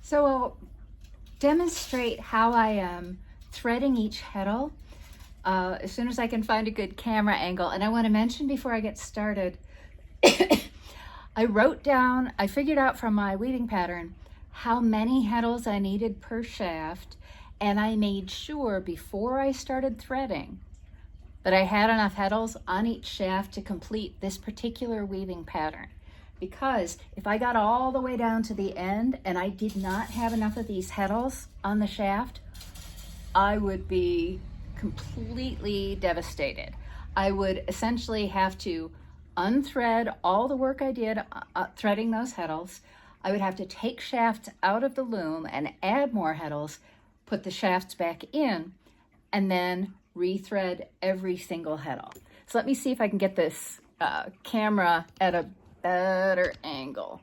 So I'll demonstrate how I am threading each heddle as soon as I can find a good camera angle. And I want to mention before I get started, I figured out from my weaving pattern how many heddles I needed per shaft, and I made sure before I started threading that I had enough heddles on each shaft to complete this particular weaving pattern. Because if I got all the way down to the end and I did not have enough of these heddles on the shaft, I would be completely devastated. I would essentially have to unthread all the work I did threading those heddles. I would have to take shafts out of the loom and add more heddles, put the shafts back in, and then rethread every single heddle. So let me see if I can get this camera at a better angle.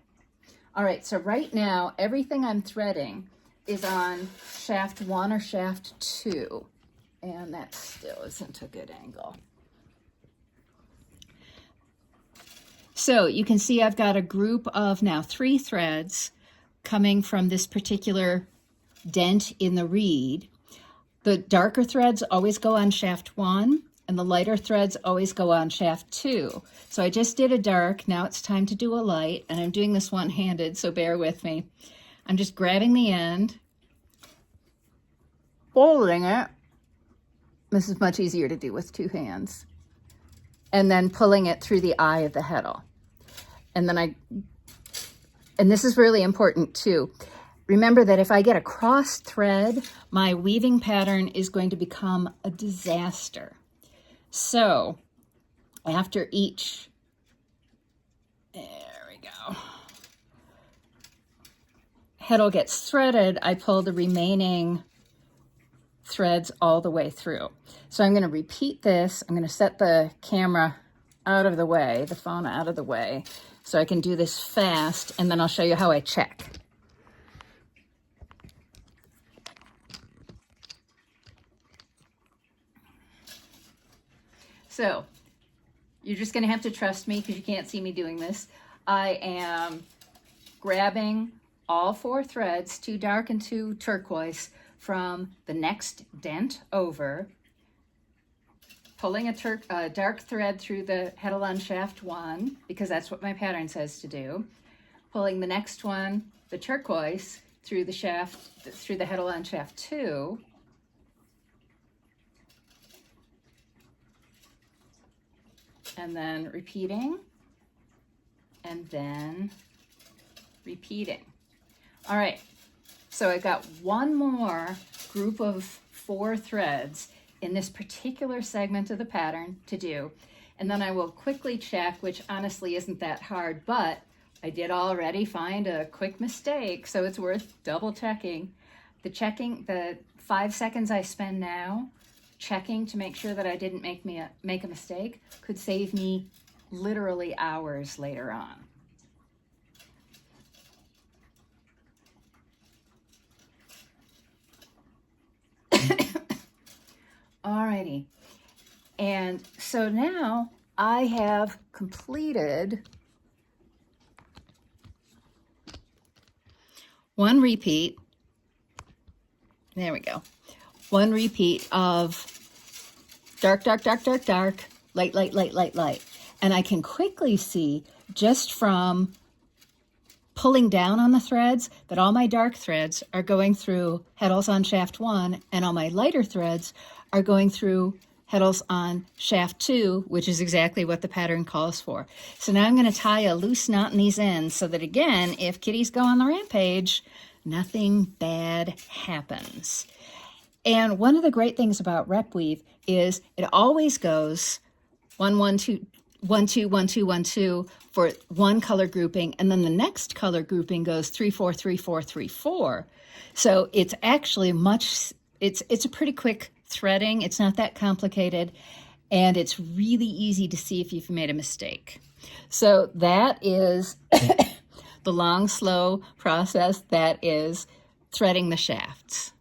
All right, so right now everything I'm threading is on shaft 1 or shaft 2, and that still isn't a good angle. So you can see I've got a group of now 3 threads coming from this particular dent in the reed. The darker threads always go on shaft 1, and the lighter threads always go on shaft 2. So I just did a dark, now it's time to do a light, and I'm doing this one-handed, so bear with me. I'm just grabbing the end, folding it. This is much easier to do with 2 hands. And then pulling it through the eye of the heddle. And this is really important too. Remember that if I get a cross thread, my weaving pattern is going to become a disaster. So after each, there we go, heddle gets threaded, I pull the remaining threads all the way through. So I'm going to repeat this. I'm going to set the camera out of the way, the phone out of the way, so I can do this fast, and then I'll show you how I check. So you're just going to have to trust me because you can't see me doing this. I am grabbing all 4 threads, 2 dark and 2 turquoise, from the next dent over, pulling a dark thread through the heddle on shaft 1, because that's what my pattern says to do, pulling the next one, the turquoise, through the heddle on shaft 2, and then repeating, and then repeating. All right. So I've got one more group of 4 threads in this particular segment of the pattern to do. And then I will quickly check, which honestly isn't that hard, but I did already find a quick mistake, so it's worth double checking. The 5 seconds I spend now checking to make sure that I didn't make a mistake could save me literally hours later on. Alrighty, and so now I have completed one repeat. There we go. One repeat of dark, dark, dark, dark, dark, light, light, light, light, light. And I can quickly see just from pulling down on the threads that all my dark threads are going through heddles on shaft 1, and all my lighter threads are going through heddles on shaft 2, which is exactly what the pattern calls for. So now I'm going to tie a loose knot in these ends so that, again, if kitties go on the rampage, nothing bad happens. And one of the great things about rep weave is it always goes 1, 1, 2, 1, 2, 1, 2, 1, 2 for one color grouping, and then the next color grouping goes 3, 4, 3, 4, 3, 4. So it's actually it's a pretty quick threading. It's not that complicated, and it's really easy to see if you've made a mistake. So that is the long, slow process. That is threading the shafts.